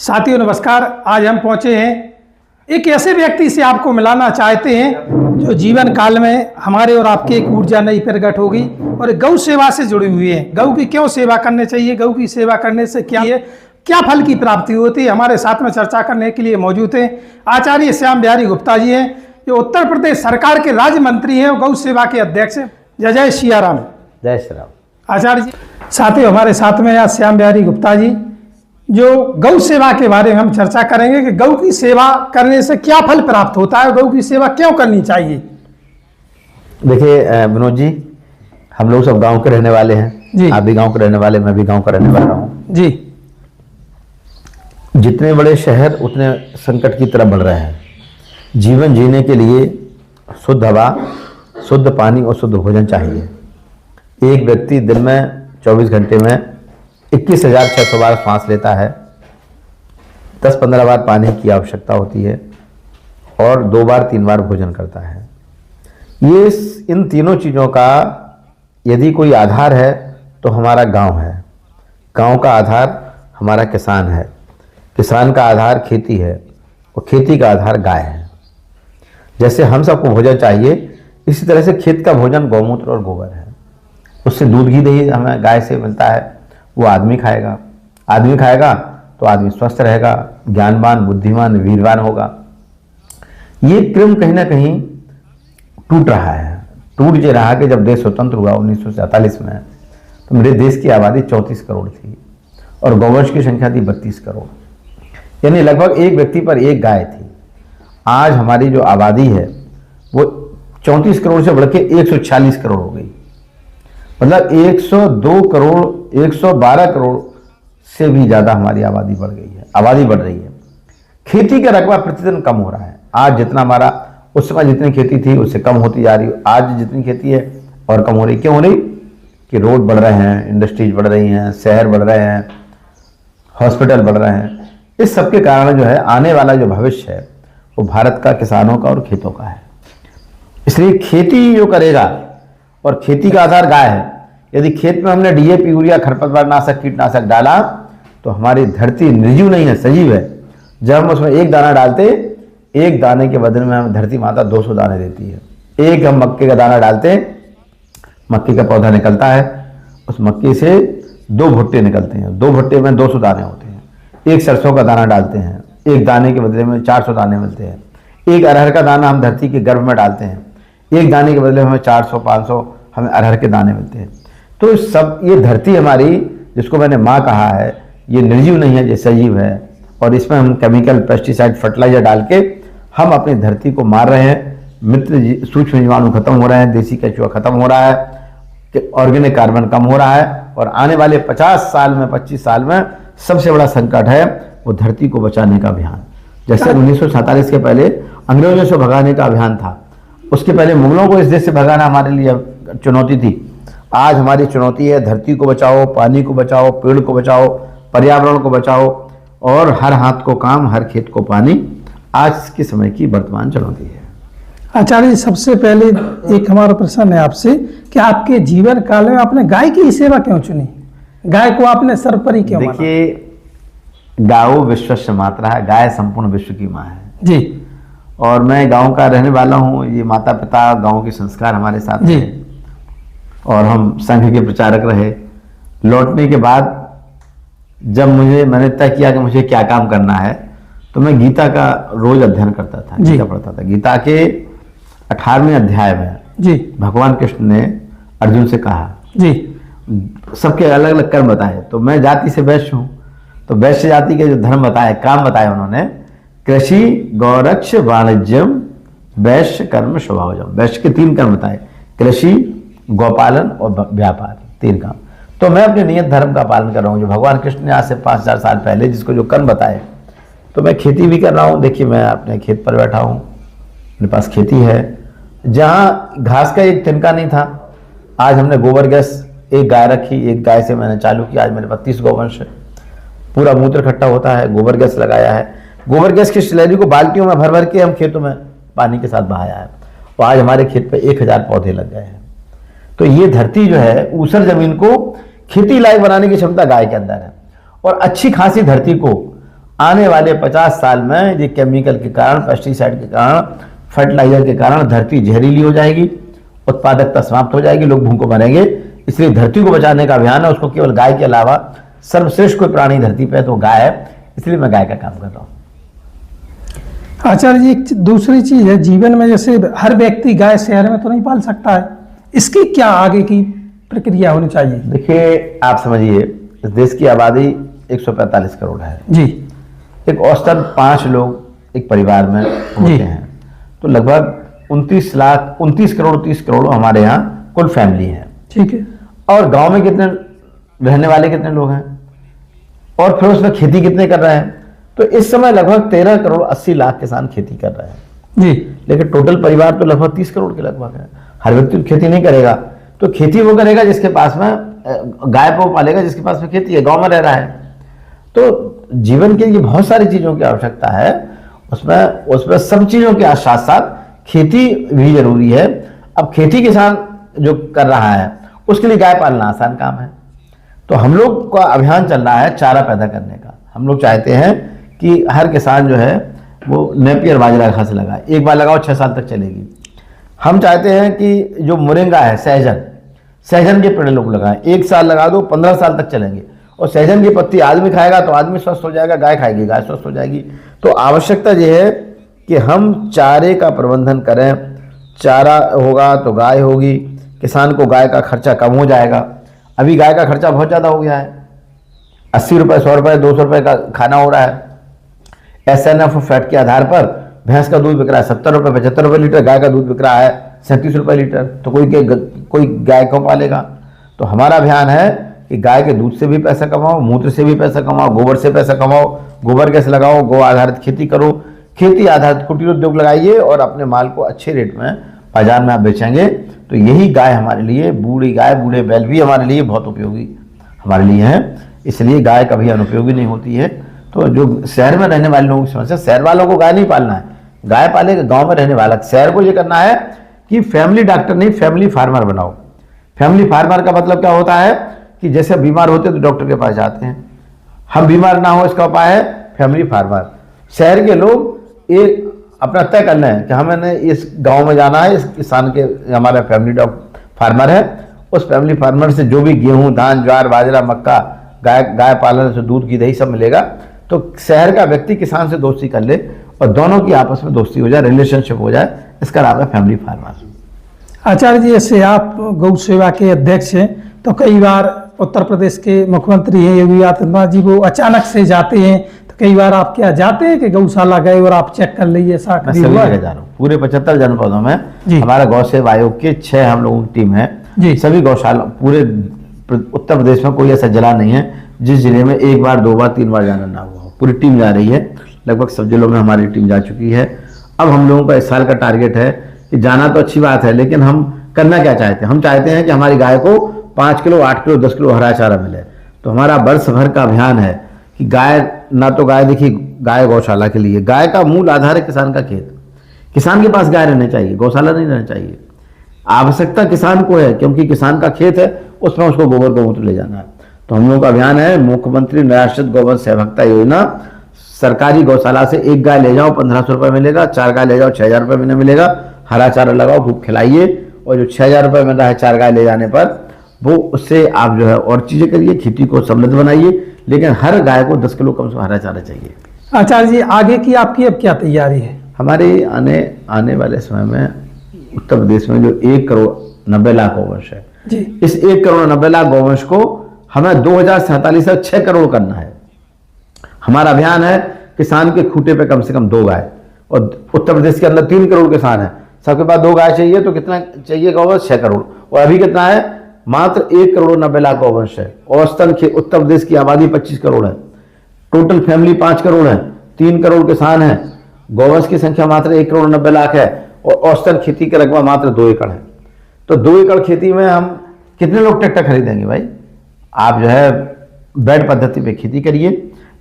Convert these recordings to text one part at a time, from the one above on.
साथियों नमस्कार। आज हम पहुंचे हैं एक ऐसे व्यक्ति से आपको मिलाना चाहते हैं जो जीवन काल में हमारे और आपकी एक ऊर्जा नई प्रकट होगी और गौ सेवा से जुड़े हुए हैं। गौ की क्यों सेवा करनी चाहिए, गौ की सेवा करने से क्या फल की प्राप्ति होती है, हमारे साथ में चर्चा करने के लिए मौजूद हैं आचार्य श्याम बिहारी गुप्ता जी हैं, जो उत्तर प्रदेश सरकार के राज्य मंत्री हैं और गौ सेवा के अध्यक्ष हैं। जय जय सिया राम। जय श्री राम। आचार्य जी साथियों हमारे साथ में आज श्याम बिहारी गुप्ता जी, जो गौ सेवा के बारे में हम चर्चा करेंगे कि गौ की सेवा करने से क्या फल प्राप्त होता है, गौ की सेवा क्यों करनी चाहिए। देखिए विनोद जी, हम लोग सब गांव के रहने वाले हैं जी। आप भी गांव के रहने वाले, मैं भी गांव का रहने वाला हूं जी। जितने बड़े शहर उतने संकट की तरफ बढ़ रहे हैं। जीवन जीने के लिए शुद्ध हवा, शुद्ध पानी और शुद्ध भोजन चाहिए। एक व्यक्ति दिन में 24 घंटे में 21,600 बार सांस लेता है, 10-15 बार पानी की आवश्यकता होती है और 2 बार 3 बार भोजन करता है। ये इन तीनों चीज़ों का यदि कोई आधार है तो हमारा गांव है। गांव का आधार हमारा किसान है, किसान का आधार खेती है और खेती का आधार गाय है। जैसे हम सबको भोजन चाहिए, इसी तरह से खेत का भोजन गौमूत्र और गोबर है। उससे दूध घी दही हमें गाय से मिलता है, वो आदमी खाएगा। आदमी खाएगा तो आदमी स्वस्थ रहेगा, ज्ञानवान, बुद्धिमान, वीरवान होगा। ये क्रम कहीं ना कहीं टूट रहा है। टूट ये रहा कि जब देश स्वतंत्र हुआ 1947 में, तो मेरे देश की आबादी 34 करोड़ थी और गौवंश की संख्या थी 32 करोड़, यानी लगभग एक व्यक्ति पर एक गाय थी। आज हमारी जो आबादी है वो 34 करोड़ से बढ़ के 146 करोड़ हो गई। मतलब 102 करोड़ 112 करोड़ से भी ज़्यादा हमारी आबादी बढ़ गई है। आबादी बढ़ रही है। खेती का रकबा प्रतिदिन कम हो रहा है। आज जितना हमारा, उस समय जितनी खेती थी उससे कम होती जा रही है। आज जितनी खेती है और कम हो रही। क्यों हो रही? कि रोड बढ़ रहे हैं, इंडस्ट्रीज बढ़ रही हैं, शहर बढ़ रहे हैं, हॉस्पिटल बढ़ रहे हैं। इस सब के कारण जो है आने वाला जो भविष्य है वो भारत का, किसानों का और खेतों का है। इसलिए खेती जो करेगा, और खेती का आधार गाय है। यदि खेत में हमने डीएपी, यूरिया, खरपतवारनाशक, कीटनाशक डाला तो हमारी धरती निर्जीव नहीं है, सजीव है। जब हम उसमें एक दाना डालते, एक दाने के बदले में हमें धरती माता 200 दाने देती है। एक हम मक्के का दाना डालते, मक्के का पौधा निकलता है, उस मक्के से 2 भुट्टे निकलते हैं। 2 भुट्टे में 200 दाने होते हैं। एक सरसों का दाना डालते हैं, एक दाने के बदले में 400 दाने मिलते हैं। एक अरहर का दाना हम धरती के गर्भ में डालते हैं, एक दाने के बदले में हमें 400-500 हमें अरहर के दाने मिलते हैं। तो सब ये धरती हमारी, जिसको मैंने माँ कहा है, ये निर्जीव नहीं है, ये सजीव है। और इसमें हम केमिकल, पेस्टिसाइड, फर्टिलाइजर डाल के हम अपनी धरती को मार रहे हैं। मित्र सूक्ष्म जीवाणु खत्म हो रहे हैं, देसी केचुआ खत्म हो रहा है, ऑर्गेनिक कार्बन कम हो रहा है। और आने वाले 50 साल में, 25 साल में सबसे बड़ा संकट है वो धरती को बचाने का अभियान। जैसे 1947 के पहले अंग्रेजों से भगाने का अभियान था, उसके पहले मुगलों को इस देश से भगाना हमारे लिए चुनौती थी। आज हमारी चुनौती है धरती को बचाओ, पानी को बचाओ, पेड़ को बचाओ, पर्यावरण को बचाओ और हर हाथ को काम, हर खेत को पानी। आज के समय की वर्तमान चुनौती है। आचार्य जी सबसे पहले एक हमारा प्रश्न है आपसे कि आपके जीवन काल में आपने गाय की सेवा क्यों चुनी, गाय को आपने सर्वोपरि क्यों माना? देखिए, गाओ विश्वस्य मातरा है, गाय संपूर्ण विश्व की माँ है जी। और मैं गांव का रहने वाला हूं। ये माता पिता, गांव के संस्कार हमारे साथ जी। हैं और हम संघ के प्रचारक रहे। लौटने के बाद जब मैंने तय किया कि मुझे क्या काम करना है, तो मैं गीता का रोज अध्ययन करता था, गीता पढ़ता था। गीता के 18वें अध्याय में जी भगवान कृष्ण ने अर्जुन से कहा जी, सबके अलग अलग कर्म बताए। तो मैं जाति से वैश्य हूँ, तो वैश्य जाति के जो धर्म बताए, काम बताए उन्होंने, कृषि, गौरक्ष, वाणिज्यम, वैश्य कर्म, स्वभावजम। वैश्य के 3 कर्म बताए, कृषि, गौपालन और व्यापार, 3 काम। तो मैं अपने नियत धर्म का पालन कर रहा हूँ, जो भगवान कृष्ण ने आज से 5000 साल पहले जिसको जो कर्म बताए। तो मैं खेती भी कर रहा हूँ। देखिए, मैं अपने खेत पर बैठा हूँ, मेरे पास खेती है। जहाँ घास का एक तिनका नहीं था, आज हमने गोबर गैस एक गाय रखी, एक गाय से मैंने चालू किया। आज मेरे पास 30 गौवंश है। पूरा मूत्र इकट्ठा होता है, गोबर गैस लगाया है। गोबर गैस की स्लैरी को बाल्टियों में भर भर के हम खेतों में पानी के साथ बहाया है और आज हमारे खेत पे 1000 पौधे लग गए हैं। तो ये धरती जो है, ऊसर जमीन को खेती लायक बनाने की क्षमता गाय के अंदर है। और अच्छी खासी धरती को आने वाले 50 साल में ये केमिकल के कारण, पेस्टिसाइड के कारण, फर्टिलाइजर के कारण धरती जहरीली हो जाएगी, उत्पादकता समाप्त हो जाएगी, लोग भूखों मरेंगे। इसलिए धरती को बचाने का अभियान है, उसको केवल गाय के अलावा सर्वश्रेष्ठ कोई प्राणी धरती पे है तो गाय है, इसलिए मैं गाय का काम कर रहा हूँ। आचार्य जी, एक दूसरी चीज है जीवन में, जैसे हर व्यक्ति गाय शहर में तो नहीं पाल सकता है, इसकी क्या आगे की प्रक्रिया होनी चाहिए? देखिए, आप समझिए इस देश की आबादी 145 करोड़ है जी। एक औसतन 5 लोग एक परिवार में होते हैं, तो लगभग 29 करोड़ 30 करोड़ हमारे यहाँ कुल फैमिली है। ठीक है। और गांव में कितने रहने वाले कितने लोग हैं, और फिर उसमें खेती कितने कर रहे हैं? तो इस समय लगभग 13 करोड़ 80 लाख किसान खेती कर रहे हैं जी। लेकिन टोटल परिवार तो लगभग 30 करोड़ के लगभग है। हर व्यक्ति तो खेती नहीं करेगा, तो खेती वो करेगा जिसके पास में गाय को पालेगा, जिसके पास में खेती है, गांव में रह रहा है। तो जीवन के लिए बहुत सारी चीजों की आवश्यकता है, उसमें सब चीजों के साथ साथ खेती भी जरूरी है। अब खेती किसान जो कर रहा है उसके लिए गाय पालना आसान काम है। तो हम लोग का अभियान चल रहा है चारा पैदा करने का। हम लोग चाहते हैं कि हर किसान जो है वो नेपियर बाजरा घास लगाए, एक बार लगाओ 6 साल तक चलेगी। हम चाहते हैं कि जो मोरिंगा है, सहजन के पेड़ लोग लगाएं, 1 साल लगा दो 15 साल तक चलेंगे। और सहजन की पत्ती आदमी खाएगा तो आदमी स्वस्थ हो जाएगा, गाय खाएगी गाय स्वस्थ हो जाएगी। तो आवश्यकता यह है कि हम चारे का प्रबंधन करें, चारा होगा तो गाय होगी, किसान को गाय का खर्चा कम हो जाएगा। अभी गाय का खर्चा बहुत ज़्यादा हो गया है, 80 रुपये 100 रुपये 200 रुपये का खाना हो रहा है। SNF फैट के आधार पर भैंस का दूध बिक रहा है 70 रुपये 75 रुपये लीटर, गाय का दूध बिक रहा है 37 रुपये लीटर। तो कोई गाय को पालेगा? तो हमारा अभियान है कि गाय के दूध से भी पैसा कमाओ, मूत्र से भी पैसा कमाओ, गोबर से पैसा कमाओ, गोबर गैस लगाओ, गो आधारित खेती करो, खेती आधारित कुटीर उद्योग लगाइए और अपने माल को अच्छे रेट में बाजार में आप बेचेंगे। तो यही गाय हमारे लिए, बूढ़ी गाय बूढ़े बैल भी हमारे लिए बहुत उपयोगी हमारे लिए हैं, इसलिए गाय कभी अनुपयोगी नहीं होती है। तो जो शहर में रहने वाले लोगों की समस्या, शहर वालों को गाय नहीं पालना है, गाय पालेगा गांव में रहने वाला। शहर को ये करना है कि फैमिली डॉक्टर नहीं, फैमिली फार्मर बनाओ। फैमिली फार्मर का मतलब क्या होता है कि जैसे बीमार होते तो डॉक्टर के पास जाते हैं, हम बीमार ना हो इसका उपाय है फैमिली फार्मर। शहर के लोग एक अपना तय कर लें कि हमें इस गांव में जाना है, इस किसान के हमारा फैमिली डॉक्टर फार्मर है, उस फैमिली फार्मर से जो भी गेहूं धान ज्वार बाजरा मक्का गाय पालन से दूध की दही सब मिलेगा। तो शहर का व्यक्ति किसान से दोस्ती कर ले और दोनों की आपस में दोस्ती हो जाए, रिलेशनशिप हो जाए, इसका नाम है फैमिली फार्मर। आचार्य जी, जैसे आप गौ सेवा के अध्यक्ष हैं, तो कई बार उत्तर प्रदेश के मुख्यमंत्री हैं योगी आदित्यनाथ जी, वो अचानक से जाते हैं, तो कई बार आप क्या जाते हैं कि गौशाला गए और आप चेक कर लीजिए? ऐसा मैं सभी जगह जा रहा हूँ, पूरे 75 जनपदों में हमारा गौ सेवा आयोग के 6 हम लोगों की टीम है जी। सभी गौशाला पूरे उत्तर प्रदेश में कोई ऐसा जिला नहीं है जिस जिले में 1 बार 2 बार 3 बार जाना ना हुआ। पूरी टीम जा रही है, लगभग सब जिलों में हमारी टीम जा चुकी है। अब हम लोगों का इस साल का टारगेट है कि जाना तो अच्छी बात है, लेकिन हम करना क्या चाहते हैं? हम चाहते हैं कि हमारी गाय को 5 किलो 8 किलो 10 किलो हरा चारा मिले। तो हमारा वर्ष भर का अभियान है कि गाय ना तो गाय, देखिए गाय गौशाला के लिए, गाय का मूल आधार है किसान का खेत। किसान के पास गाय रहनी चाहिए, गौशाला नहीं रहना चाहिए। आवश्यकता किसान को है क्योंकि किसान का खेत है, उसमें उसको गोबर गौमूत्र ले जाना है। तो हम लोगों का अभियान है मुख्यमंत्री निराश्रित गौवंश सहभागिता योजना। सरकारी गौशाला से 1 गाय ले जाओ 1500 रुपये मिलेगा, 4 गाय ले जाओ 6000 रुपये महीने मिलेगा, हरा चारा लगाओ, खूब खिलाइए, और जो 6000 रुपये मिल रहा है 4 गाय ले जाने पर, वो उससे आप जो है और चीज़ें करिए, खेती को समृद्ध बनाइए, लेकिन हर गाय को 10 किलो कम से कम हरा चारा चाहिए। आचार्य जी, आगे की आपकी अब क्या तैयारी है? हमारे आने वाले समय में उत्तर प्रदेश में जो 1 करोड़ 90 लाख गौवंश है जी, इस 1 करोड़ 90 लाख गौवंश को हमें 2047 तक 6 करोड़ करना है। हमारा अभियान है किसान के खूटे पे कम से कम 2 गाय, और उत्तर प्रदेश के अंदर 3 करोड़ किसान है, सबके पास 2 गाय चाहिए, तो कितना चाहिए गौवंश? 6 करोड़। और अभी कितना है? मात्र 1 करोड़ 90 लाख गौवंश है। औसतन उत्तर प्रदेश की आबादी 25 करोड़ है, टोटल फैमिली 5 करोड़ है, 3 करोड़ किसान है, गौवंश की संख्या मात्र 1 करोड़ 90 लाख है, और औसतन खेती का रकबा मात्र 2 एकड़ है। तो 2 एकड़ खेती में हम कितने लोग ट्रैक्टर खरीदेंगे भाई? आप जो है बेड पद्धति पे खेती करिए,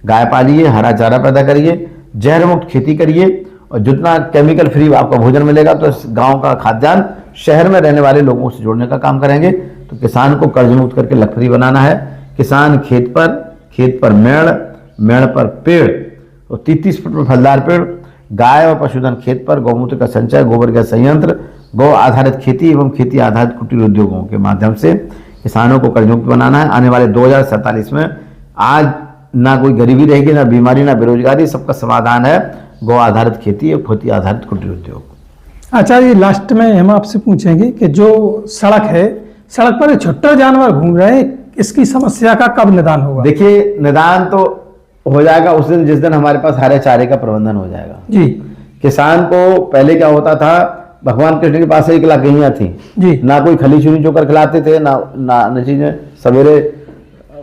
गाय पालिए, हरा चारा पैदा करिए, जहर मुक्त खेती करिए, और जितना केमिकल फ्री आपका भोजन मिलेगा तो इस गांव का खाद्यान्न शहर में रहने वाले लोगों से जोड़ने का काम करेंगे। तो किसान को कर्ज मुक्त करके लखपति बनाना है। किसान खेत पर मेड़, मेड़ पर पेड़, तो 33 फुट पर फलदार पेड़, गाय और पशुधन खेत पर, गौमूत्र का संचय, गोबर गैस संयंत्र, गौ आधारित खेती एवं खेती आधारित कुटीर उद्योगों के माध्यम से किसानों को कर्जमुक्त बनाना है। आने वाले 2047 में आज ना कोई गरीबी रहेगी, ना बीमारी, ना बेरोजगारी, सबका समाधान है गौ आधारित खेती और खेती आधारित कुटीर उद्योग। आचार्य जी, लास्ट में हम आपसे पूछेंगे कि जो सड़क है, सड़क पर छोटे जानवर घूम रहे हैं, इसकी समस्या का कब निदान होगा? देखिए, निदान तो हो जाएगा उस दिन जिस दिन हमारे पास हरे चारे का प्रबंधन हो जाएगा जी। किसान को पहले क्या होता था, भगवान कृष्ण के पास 1 लाख गैया थी जी, ना कोई खली चुनी चोकर खिलाते थे, ना चीजें। सवेरे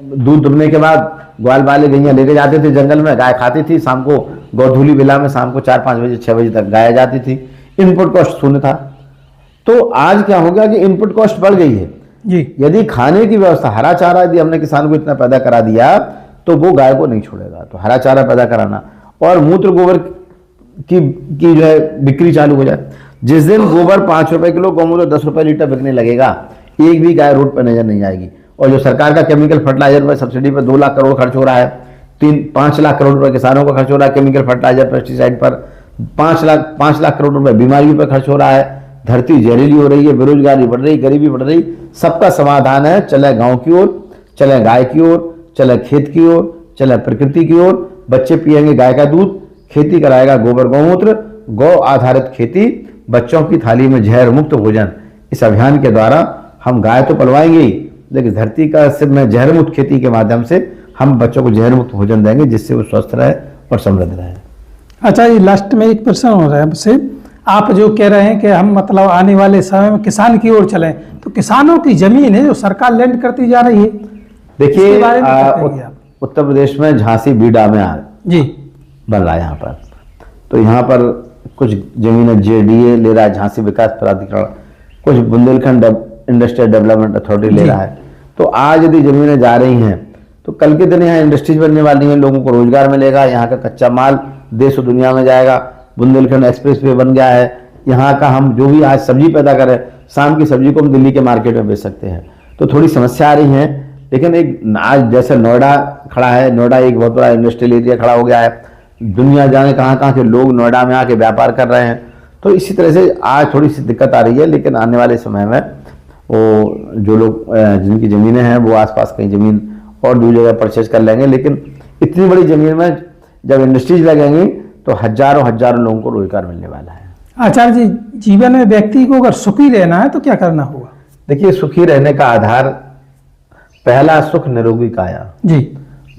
दूध दुहने के बाद ग्वाल वाले गैया लेके जाते थे जंगल में, गाय खाती थी, शाम को गौधूली बेला में शाम को 4-5 बजे 6 बजे तक गाय जाती थी। इनपुट कॉस्ट शून्य था। तो आज क्या हो गया कि इनपुट कॉस्ट बढ़ गई है जी। यदि खाने की व्यवस्था, हरा चारा यदि हमने किसान को इतना पैदा करा दिया तो वो गाय को नहीं छोड़ेगा। तो हरा चारा पैदा कराना और मूत्र गोबर की जो है बिक्री चालू हो जाए। जिस दिन गोबर 5 रुपए किलो, गौमूत्र 10 रुपए लीटर बिकने लगेगा, एक भी गाय रोड पर नजर नहीं आएगी। और जो सरकार का केमिकल फर्टिलाइजर पर सब्सिडी पर 2 लाख करोड़ खर्च हो रहा है, 5 लाख करोड़ रुपए किसानों का खर्च हो रहा है केमिकल फर्टिलाइजर पेस्टिसाइड पर, 5 लाख करोड़ रुपए बीमारियों पर खर्च हो रहा है, धरती जहरीली हो रही है, बेरोजगारी बढ़ रही, गरीबी बढ़ रही। सबका समाधान है, चले गांव की ओर, चले गाय की ओर, चले खेत की ओर, चले प्रकृति की ओर। बच्चे पिएंगे गाय का दूध, खेती कराएगा गोबर गौमूत्र, गौ आधारित खेती, बच्चों की थाली में जहर मुक्त भोजन। इस अभियान के द्वारा हम गाय तो पलवाएंगे ही, लेकिन धरती का सिर्फ में जहर मुक्त खेती के माध्यम से हम बच्चों को जहर मुक्त भोजन देंगे, जिससे वो स्वस्थ रहे और समृद्ध रहे। अच्छा, ये लास्ट में एक प्रश्न हो रहा है आपसे। आप जो कह रहे हैं कि हम मतलब आने वाले समय में किसान की ओर चलें, तो किसानों की जमीन है जो सरकार लैंड करती जा रही है, देखिए इसके बारे में क्या कहेंगे आप? उत्तर प्रदेश में झांसी बीडा में जी बन रहा है यहाँ पर। तो यहाँ पर कुछ जमीन JDA ले रहा है, झांसी विकास प्राधिकरण, कुछ बुंदेलखंड इंडस्ट्रियल डेवलपमेंट अथॉरिटी ले रहा है। तो आज यदि जमीनें जा रही हैं तो कल के दिन यहाँ इंडस्ट्रीज बनने वाली हैं, लोगों को रोजगार मिलेगा, यहाँ का कच्चा माल देश और दुनिया में जाएगा। बुंदेलखंड एक्सप्रेस वे बन गया है, यहाँ का हम जो भी आज सब्जी पैदा करें, शाम की सब्जी को हम दिल्ली के मार्केट में बेच सकते हैं। तो थोड़ी समस्या आ रही है, लेकिन एक आज जैसे नोएडा खड़ा है, नोएडा एक बहुत बड़ा इंडस्ट्रियल एरिया खड़ा हो गया है, दुनिया जाने कहाँ के लोग नोएडा में आके व्यापार कर रहे हैं। तो इसी तरह से आज थोड़ी सी दिक्कत आ रही है, लेकिन आने वाले समय में वो जो लोग जिनकी ज़मीनें हैं वो आसपास कहीं ज़मीन और दूसरी जगह परचेज कर लेंगे। लेकिन इतनी बड़ी ज़मीन में जब इंडस्ट्रीज लगेंगी तो हजारों लोगों को रोजगार मिलने वाला है। आचार्य जी, जीवन में व्यक्ति को अगर सुखी रहना है तो क्या करना होगा? देखिए, सुखी रहने का आधार, पहला सुख निरोगी काया जी,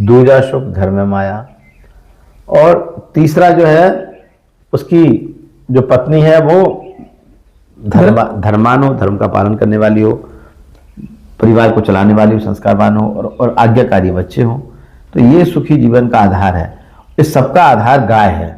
दूजा सुख घर में माया, और तीसरा जो है उसकी जो पत्नी है वो धर्मान हो, धर्म का पालन करने वाली हो, परिवार को चलाने वाली हो, संस्कारवान हो और आज्ञाकारी बच्चे हो। तो ये सुखी जीवन का आधार है। इस सबका आधार गाय है।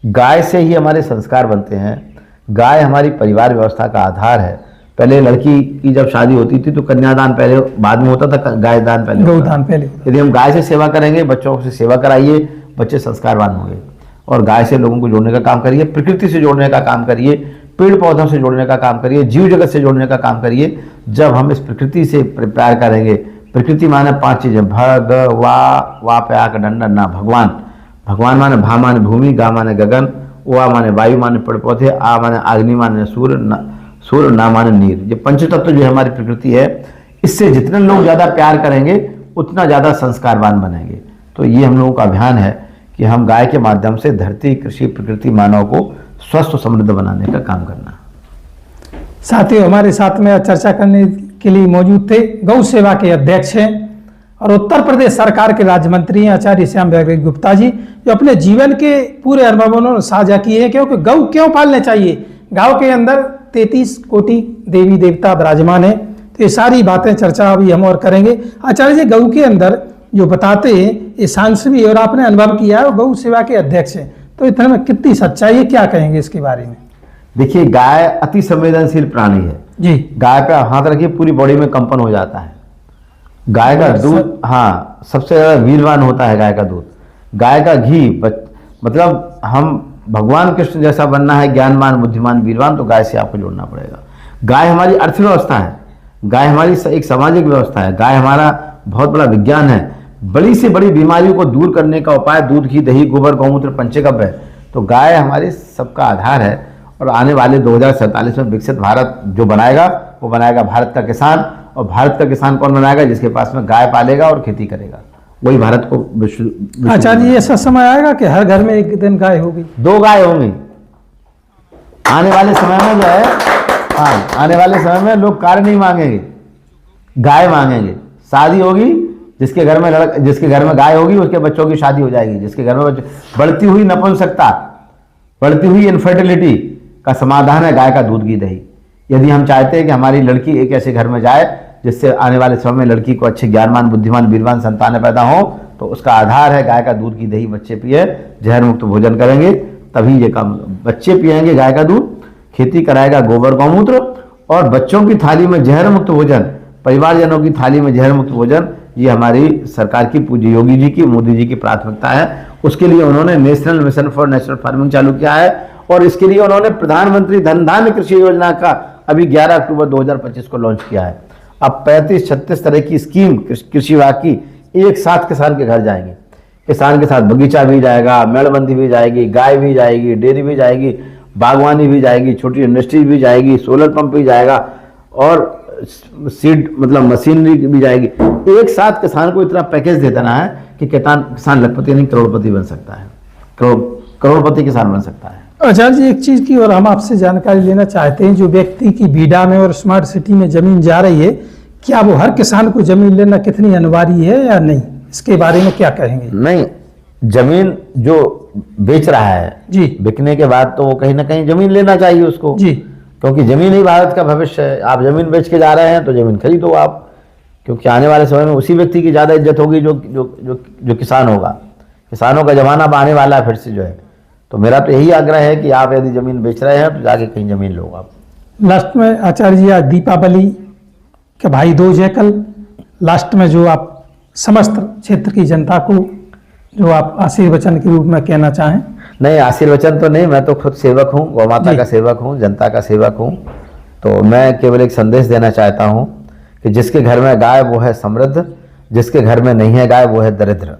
गाय से ही हमारे संस्कार बनते हैं। गाय हमारी परिवार व्यवस्था का आधार है। पहले लड़की की जब शादी होती थी तो कन्यादान पहले, बाद में होता था गाय दान पहले, गौदान पहले। यदि हम गाय से सेवा करेंगे, बच्चों से सेवा कराइए, बच्चे संस्कारवान होंगे। और गाय से लोगों को जोड़ने का काम करिए, प्रकृति से जोड़ने का काम करिए, पेड़ पौधों से जोड़ने का काम करिए, जीव जगत से जोड़ने का काम करिए। जब हम इस प्रकृति से प्यार करेंगे, प्रकृति माने 5 चीजें, भग वा पे आकर डंडन ना, भगवान, भगवान माने भा माने भूमि, गा माने गगन, वा माने वायु माने पेड़ पौधे, आ माने अग्नि माने सूर्य, ना माने नीर। ये पंचतत्व जो है हमारी प्रकृति है, इससे जितने लोग ज्यादा प्यार करेंगे उतना ज्यादा संस्कारवान बनेंगे। तो ये हम लोगों का अभियान है कि हम गाय के माध्यम से धरती, कृषि, प्रकृति, मानव को स्वस्थ और समृद्ध बनाने का काम करना। साथियों, हमारे साथ में चर्चा करने के लिए मौजूद थे गौ सेवा के अध्यक्ष हैं और उत्तर प्रदेश सरकार के राज्य मंत्री हैं आचार्य श्याम बेगरी गुप्ता जी, जो अपने जीवन के पूरे अनुभव उन्होंने साझा किए हैं। क्योंकि गौ क्यों पालने चाहिए, गाँव के अंदर 33 कोटि देवी देवता विराजमान है। तो ये सारी बातें चर्चा अभी हम और करेंगे। आचार्य जी, गौ के अंदर जो बताते हैं ये सांस्वी और आपने अनुभव किया है, गौ सेवा के अध्यक्ष हैं, तो इतने में कितनी सच्चाई है, क्या कहेंगे इसके बारे में? देखिए, गाय अति संवेदनशील प्राणी है जी। गाय पे हाथ रखिए पूरी बॉडी में कंपन हो जाता है। गाय का दूध, हाँ, सबसे ज्यादा वीरवान होता है गाय का दूध। गाय का घी, मतलब हम भगवान कृष्ण जैसा बनना है, ज्ञानवान, बुद्धिमान, वीरवान, तो गाय से आपको जोड़ना पड़ेगा। गाय हमारी अर्थव्यवस्था है, गाय हमारी एक सामाजिक व्यवस्था है, गाय हमारा बहुत बड़ा विज्ञान है। बड़ी से बड़ी बीमारियों को दूर करने का उपाय दूध, घी, दही, गोबर, गौमूत्र, पंचगव्य है। तो गाय हमारे सबका आधार है और आने वाले 2047 में विकसित भारत जो बनाएगा वो बनाएगा भारत का किसान। और भारत का किसान कौन बनाएगा? जिसके पास में गाय पालेगा और खेती करेगा, वही भारत को विश्व। आचार्य जी, ऐसा समय आएगा कि हर घर में एक दिन गाय होगी? 2 गाय होंगी आने वाले समय में, जो है हाँ, आने वाले समय में लोग कार नहीं मांगेंगे, गाय मांगेंगे। शादी होगी, जिसके घर में गाय होगी उसके बच्चों की शादी हो जाएगी। जिसके घर में बढ़ती हुई नपुंसकता, बढ़ती हुई इनफर्टिलिटी का समाधान है गाय का दूध, घी, दही। यदि हम चाहते हैं कि हमारी लड़की एक ऐसे घर में जाए जिससे आने वाले समय में लड़की को अच्छे ज्ञानवान, बुद्धिमान, वीरवान संतानें पैदा हो, तो उसका आधार है गाय का दूध, घी, दही। बच्चे पिए, जहर मुक्त भोजन करेंगे, तभी ये काम। बच्चे पिएंगे गाय का दूध, खेती कराएगा गोबर, गौमूत्र, और बच्चों की थाली में जहर मुक्त भोजन, परिवारजनों की थाली में जहर मुक्त भोजन। ये हमारी सरकार की, पूज्य योगी जी की, मोदी जी की प्राथमिकता है। उसके लिए उन्होंने national mission for natural farming चालू किया है और इसके लिए उन्होंने प्रधानमंत्री धन धान्य कृषि योजना का अभी 11 अक्टूबर 2025 को लॉन्च किया है। अब 35-36 तरह की स्कीम कृषि विभाग की एक साथ किसान के घर जाएंगे। किसान के साथ बगीचा भी जाएगा, मेड़बंदी भी जाएगी, गाय भी जाएगी, डेयरी भी जाएगी, बागवानी भी जाएगी, छोटी इंडस्ट्री भी जाएगी, सोलर पंप भी जाएगा और सीड मतलब मशीनरी भी जाएगी। एक साथ किसान को इतना पैकेज दे देना है कि किसान लखपति नहीं करोड़पति बन सकता है, करोड़पति किसान बन सकता है। आचार्य जी, एक चीज की और हम आपसे जानकारी लेना चाहते हैं। जो व्यक्ति की बीडा में और स्मार्ट सिटी में जमीन जा रही है, क्या वो हर किसान को जमीन लेना कितनी अनिवार्य है या नहीं? इसके बारे में क्या कहेंगे? नहीं, जमीन जो बेच रहा है जी, बिकने के बाद तो वो कहीं ना कहीं जमीन लेना चाहिए उसको जी, क्योंकि जमीन ही भारत का भविष्य है। आप जमीन बेच के जा रहे हैं तो जमीन खरीदो आप, क्योंकि आने वाले समय में उसी व्यक्ति की ज़्यादा इज्जत होगी जो जो जो जो किसान होगा। किसानों का जमाना अब आने वाला है फिर से, जो है। तो मेरा तो यही आग्रह है कि आप यदि जमीन बेच रहे हैं तो जाके कहीं जमीन लो आप। लास्ट में आचार्य जी, आज दीपावली के भाई दूज है कल। लास्ट में जो आप समस्त क्षेत्र की जनता को जो आप आशीर्वचन के रूप में कहना चाहें? नहीं, आशीर्वचन तो नहीं, मैं तो खुद सेवक हूँ, गौ माता का सेवक हूँ, जनता का सेवक हूँ। तो मैं केवल एक संदेश देना चाहता हूँ कि जिसके घर में गाय वो है समृद्ध, जिसके घर में नहीं है गाय वो है दरिद्र।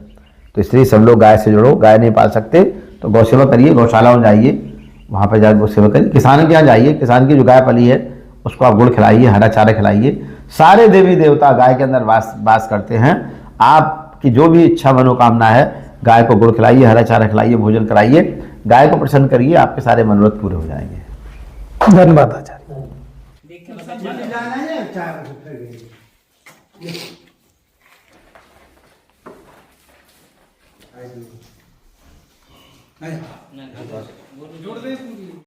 तो इसलिए सब लोग गाय से जुड़ो। गाय नहीं पाल सकते तो गौ सेवा करिए, गौशाला में जाइए, वहाँ पर जाकर गौ सेवा करिए। किसान के यहाँ जाइए, किसान की जो गाय पली है उसको आप गुड़ खिलाइए, हरा चारा खिलाइए। सारे देवी देवता गाय के अंदर वास करते हैं। आपकी जो भी इच्छा मनोकामना है, गाय को गुड़ खिलाइए, हरा चारा खिलाइए, भोजन कराइए, गाय को प्रसन्न करिए, आपके सारे मनोरथ पूरे हो जाएंगे। धन्यवाद आचार्य।